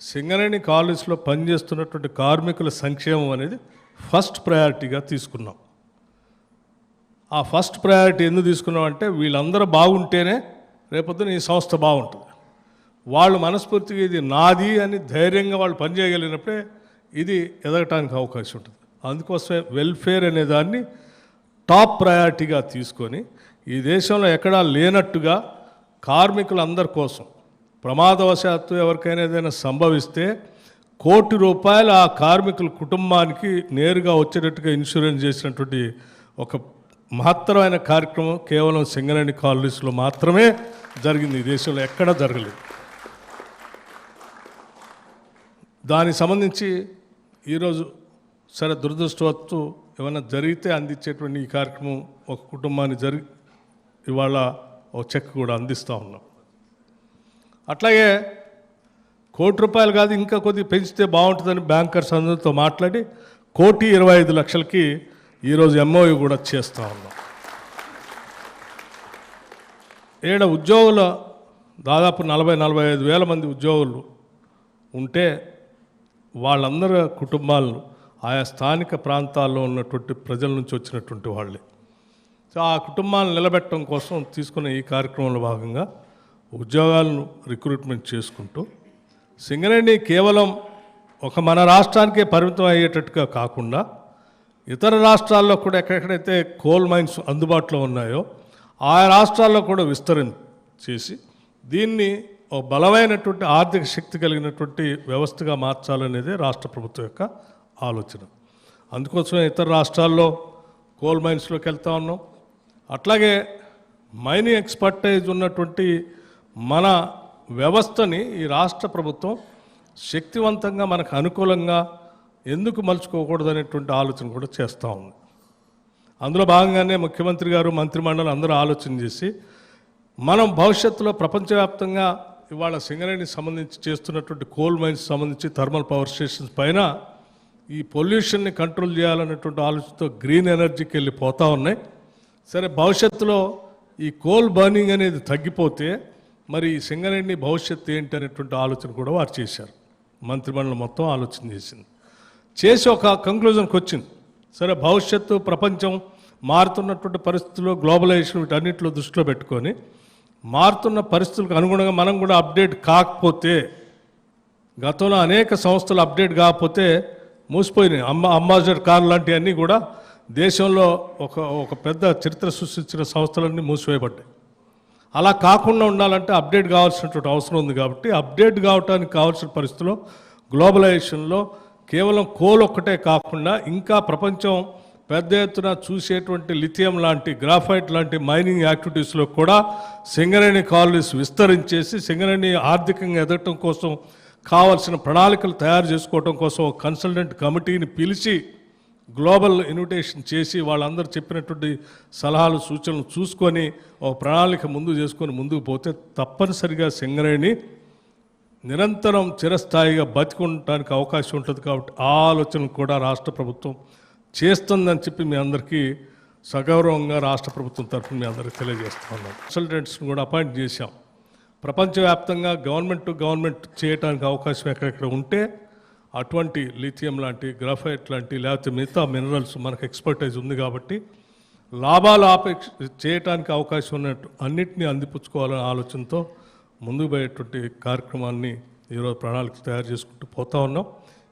సింగరేణి కాలేజ్లో పనిచేస్తున్నటువంటి కార్మికుల సంక్షేమం అనేది ఫస్ట్ ప్రయారిటీగా తీసుకున్నాం. ఆ ఫస్ట్ ప్రయారిటీ ఎందుకు తీసుకున్నాం అంటే వీళ్ళందరూ బాగుంటేనే రేపొద్దున ఈ సంస్థ బాగుంటుంది. వాళ్ళు మనస్ఫూర్తిగా ఇది నాది అని ధైర్యంగా వాళ్ళు పనిచేయగలిగినప్పుడే ఇది ఎదగటానికి అవకాశం ఉంటుంది. అందుకోసమే వెల్ఫేర్ అనే దాన్ని టాప్ ప్రయారిటీగా తీసుకొని ఈ దేశంలో ఎక్కడా లేనట్టుగా కార్మికులందరి కోసం ప్రమాదవశాత్తు ఎవరికైనా ఏదైనా సంభవిస్తే ₹1 కోటి ఆ కార్మికుల కుటుంబానికి నేరుగా వచ్చేటట్టుగా ఇన్సూరెన్స్ చేసినటువంటి ఒక మహత్తరమైన కార్యక్రమం కేవలం సింగరేణి కాలనీస్లో మాత్రమే జరిగింది. ఈ దేశంలో ఎక్కడా జరగలేదు. దానికి సంబంధించి ఈరోజు సరే దురదృష్టవత్తు ఏమైనా జరిగితే అందించేటువంటి ఈ కార్యక్రమం ఒక కుటుంబాన్ని ఇవాళ ఒక చెక్ కూడా అందిస్తూ ఉన్నాం. అట్లాగే ₹1 కోటి కాదు ఇంకా కొద్దిగా పెంచితే బాగుంటుందని బ్యాంకర్స్ అందరితో మాట్లాడి ₹1,25,00,000కి ఈరోజు MOU కూడా చేస్తూ ఉన్నాం. ఉద్యోగుల దాదాపు 40-45 వేల మంది ఉద్యోగులు ఉంటే వాళ్ళందరి కుటుంబాలను ఆయా స్థానిక ప్రాంతాల్లో ఉన్నటువంటి ప్రజల నుంచి వచ్చినటువంటి వాళ్ళే. సో ఆ కుటుంబాలను నిలబెట్టడం కోసం తీసుకున్న ఈ కార్యక్రమంలో భాగంగా ఉద్యోగాలను రిక్రూట్మెంట్ చేసుకుంటూ సింగరేణి కేవలం ఒక మన రాష్ట్రానికే పరిమితం అయ్యేటట్టుగా కాకుండా ఇతర రాష్ట్రాల్లో కూడా ఎక్కడెక్కడైతే కోల్ మైన్స్ అందుబాటులో ఉన్నాయో ఆ రాష్ట్రాల్లో కూడా చేసి దీన్ని ఒక బలమైనటువంటి ఆర్థిక శక్తి కలిగినటువంటి వ్యవస్థగా మార్చాలనేదే రాష్ట్ర ప్రభుత్వం యొక్క ఆలోచన. అందుకోసమే ఇతర రాష్ట్రాల్లో కోల్ మైన్స్లోకి వెళ్తా ఉన్నాం. అట్లాగే మైనింగ్ ఎక్స్పర్టైజ్ ఉన్నటువంటి మన వ్యవస్థని ఈ రాష్ట్ర ప్రభుత్వం శక్తివంతంగా మనకు అనుకూలంగా ఎందుకు మలుచుకోకూడదు అనేటువంటి ఆలోచన కూడా చేస్తూ ఉంది. అందులో భాగంగానే ముఖ్యమంత్రి గారు మంత్రిమండలి అందరూ ఆలోచన చేసి మనం భవిష్యత్తులో ప్రపంచవ్యాప్తంగా ఇవాళ సింగరేణికి సంబంధించి చేస్తున్నటువంటి కోల్ మైన్స్ సంబంధించి థర్మల్ పవర్ స్టేషన్స్ పైన ఈ పొల్యూషన్ని కంట్రోల్ చేయాలన్నటువంటి ఆలోచనతో గ్రీన్ ఎనర్జీకి వెళ్ళిపోతూ ఉన్నాయి. సరే భవిష్యత్తులో ఈ కోల్ బర్నింగ్ అనేది తగ్గిపోతే మరి ఈ సింగరేణి భవిష్యత్తు ఏంటి అనేటువంటి ఆలోచన కూడా వారు చేశారు. మంత్రిమండలి మొత్తం ఆలోచన చేసి ఒక కంక్లూజన్కి వచ్చింది. సరే భవిష్యత్తు ప్రపంచం మారుతున్నటువంటి పరిస్థితుల్లో గ్లోబలైజేషన్ వీటన్నిటిలో దృష్టిలో పెట్టుకొని మారుతున్న పరిస్థితులకు అనుగుణంగా మనం కూడా అప్డేట్ కాకపోతే గతంలో అనేక సంస్థలు అప్డేట్ కాకపోతే మూసిపోయినాయి. అంబాసిడర్ కార్ లాంటివన్నీ కూడా దేశంలో ఒక పెద్ద చరిత్ర సృష్టించిన సంస్థలన్నీ మూసివేయబడ్డాయి. అలా కాకుండా ఉండాలంటే అప్డేట్ కావాల్సినటువంటి అవసరం ఉంది. కాబట్టి అప్డేట్ కావడానికి కావాల్సిన పరిస్థితుల్లో గ్లోబలైజేషన్లో కేవలం కోల్ ఒక్కటే కాకుండా ఇంకా ప్రపంచం పెద్ద ఎత్తున చూసేటువంటి లిథియం లాంటి గ్రాఫైట్ లాంటి మైనింగ్ యాక్టివిటీస్లో కూడా సింగరేణి కాలనీస్ విస్తరించేసి సింగరేణి ఆర్థికంగా ఎదగటం కోసం కావాల్సిన ప్రణాళికలు తయారు చేసుకోవడం కోసం ఒక కన్సల్టెంట్ కమిటీని పిలిచి గ్లోబల్ ఇన్విటేషన్ చేసి వాళ్ళందరూ చెప్పినటువంటి సలహాలు సూచనలు చూసుకొని ఒక ప్రణాళిక ముందుకు పోతే తప్పనిసరిగా సింగరేణి నిరంతరం చిరస్థాయిగా బతికుండటానికి అవకాశం ఉంటుంది. కాబట్టి ఆ ఆలోచన కూడా రాష్ట్ర ప్రభుత్వం చేస్తుందని చెప్పి మీ అందరికీ సగౌరవంగా రాష్ట్ర ప్రభుత్వం తరఫున మీ అందరికీ తెలియజేస్తూ ఉన్నాం. కన్సల్టెంట్స్ని కూడా అపాయింట్ చేశాం. ప్రపంచవ్యాప్తంగా గవర్నమెంట్ టు గవర్నమెంట్ చేయడానికి అవకాశం ఎక్కడెక్కడ ఉంటే అటువంటి లిథియం లాంటి గ్రాఫైట్ లాంటి లేకపోతే మిగతా మినరల్స్ మనకు ఎక్స్పర్టైజ్ ఉంది కాబట్టి లాభాలు చేయడానికి అవకాశం ఉన్నట్టు అన్నింటినీ అందిపుచ్చుకోవాలనే ఆలోచనతో ముందుకు పోయేటువంటి కార్యక్రమాన్ని ఈరోజు ప్రణాళిక తయారు చేసుకుంటూ పోతా ఉన్నాం.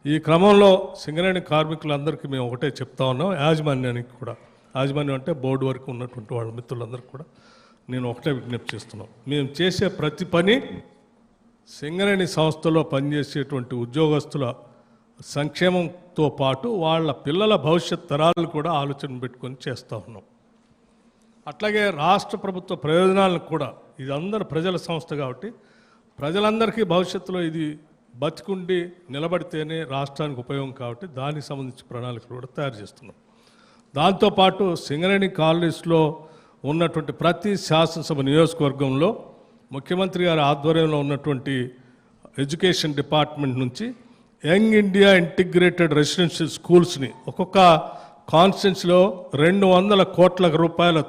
ఈ క్రమంలో సింగరేణి కార్మికులందరికీ మేము ఒకటే చెప్తా ఉన్నాం. యాజమాన్యం అంటే బోర్డు వరకు ఉన్నటువంటి వాళ్ళ మిత్రులందరికీ కూడా నేను ఒకటే విజ్ఞప్తి చేస్తున్నాం. మేము చేసే ప్రతి పని సింగరేణి సంస్థలో పనిచేసేటువంటి ఉద్యోగస్తుల సంక్షేమంతో పాటు వాళ్ళ పిల్లల భవిష్యత్ తరాలు కూడా ఆలోచన పెట్టుకొని చేస్తూ ఉన్నాం. అట్లాగే రాష్ట్ర ప్రభుత్వ ప్రయోజనాలను కూడా ఇది అందరు ప్రజల సంస్థ కాబట్టి ప్రజలందరికీ భవిష్యత్తులో ఇది బతికుండి నిలబడితేనే రాష్ట్రానికి ఉపయోగం కాబట్టి దానికి సంబంధించి ప్రణాళికలు కూడా తయారు చేస్తున్నాం. దాంతోపాటు సింగరేణి కాలనీస్లో ఉన్నటువంటి ప్రతి శాసనసభ నియోజకవర్గంలో ముఖ్యమంత్రి గారి ఆధ్వర్యంలో ఉన్నటువంటి ఎడ్యుకేషన్ డిపార్ట్మెంట్ నుంచి యంగ్ ఇండియా ఇంటిగ్రేటెడ్ రెసిడెన్షియల్ స్కూల్స్ని ఒక్కొక్క కాన్స్టిట్యున్సీలో ₹200 కోట్ల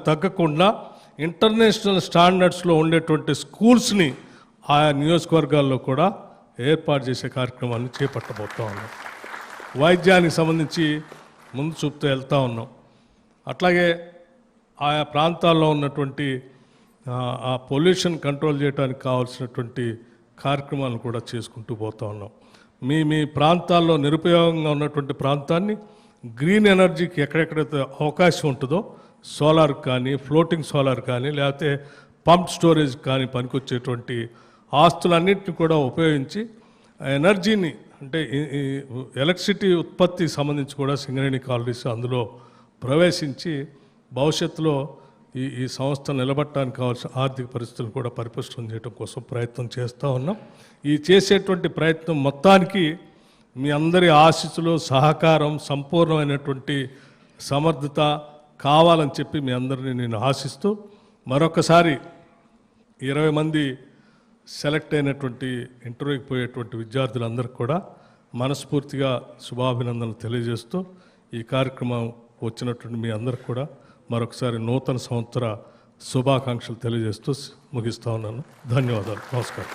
తగ్గకుండా ఇంటర్నేషనల్ స్టాండర్డ్స్లో ఉండేటువంటి స్కూల్స్ని ఆయా నియోజకవర్గాల్లో కూడా ఏర్పాటు చేసే కార్యక్రమాన్ని చేపట్టబోతా ఉన్నాం. వైద్యానికి సంబంధించి ముందు చూపుతూ వెళ్తూ ఉన్నాం. అట్లాగే ఆయా ప్రాంతాల్లో ఉన్నటువంటి ఆ పొల్యూషన్ కంట్రోల్ చేయడానికి కావాల్సినటువంటి కార్యక్రమాలను కూడా చేసుకుంటూ పోతూ ఉన్నాం. మీ ప్రాంతాల్లో నిరుపయోగంగా ఉన్నటువంటి ప్రాంతాన్ని గ్రీన్ ఎనర్జీకి ఎక్కడెక్కడైతే అవకాశం ఉంటుందో సోలార్ కానీ, ఫ్లోటింగ్ సోలార్ కానీ, లేకపోతే పంప్ స్టోరేజ్ కానీ పనికొచ్చేటువంటి ఆస్తులన్నింటినీ కూడా ఉపయోగించి ఎనర్జీని అంటే ఎలక్ట్రిసిటీ ఉత్పత్తికి సంబంధించి కూడా సింగరేణి కాలనీస్ అందులో ప్రవేశించి భవిష్యత్తులో ఈ సంస్థ నిలబట్టడానికి కావాల్సిన ఆర్థిక పరిస్థితులను కూడా పరిపుష్టం చేయడం కోసం ప్రయత్నం చేస్తూ ఉన్నాం. ఈ చేసేటువంటి ప్రయత్నం మొత్తానికి మీ అందరి ఆశీస్సులు, సహకారం, సంపూర్ణమైనటువంటి సమర్థత కావాలని చెప్పి మీ అందరినీ నేను ఆశిస్తూ మరొకసారి 20 మంది సెలెక్ట్ అయినటువంటి ఇంటర్వ్యూకి పోయేటువంటి విద్యార్థులందరికీ కూడా మనస్ఫూర్తిగా శుభాభినందనలు తెలియజేస్తూ ఈ కార్యక్రమం వచ్చినటువంటి మీ అందరికి కూడా మరొకసారి నూతన సంవత్సర శుభాకాంక్షలు తెలియజేస్తూ ముగిస్తా ఉన్నాను. ధన్యవాదాలు. నమస్కారం.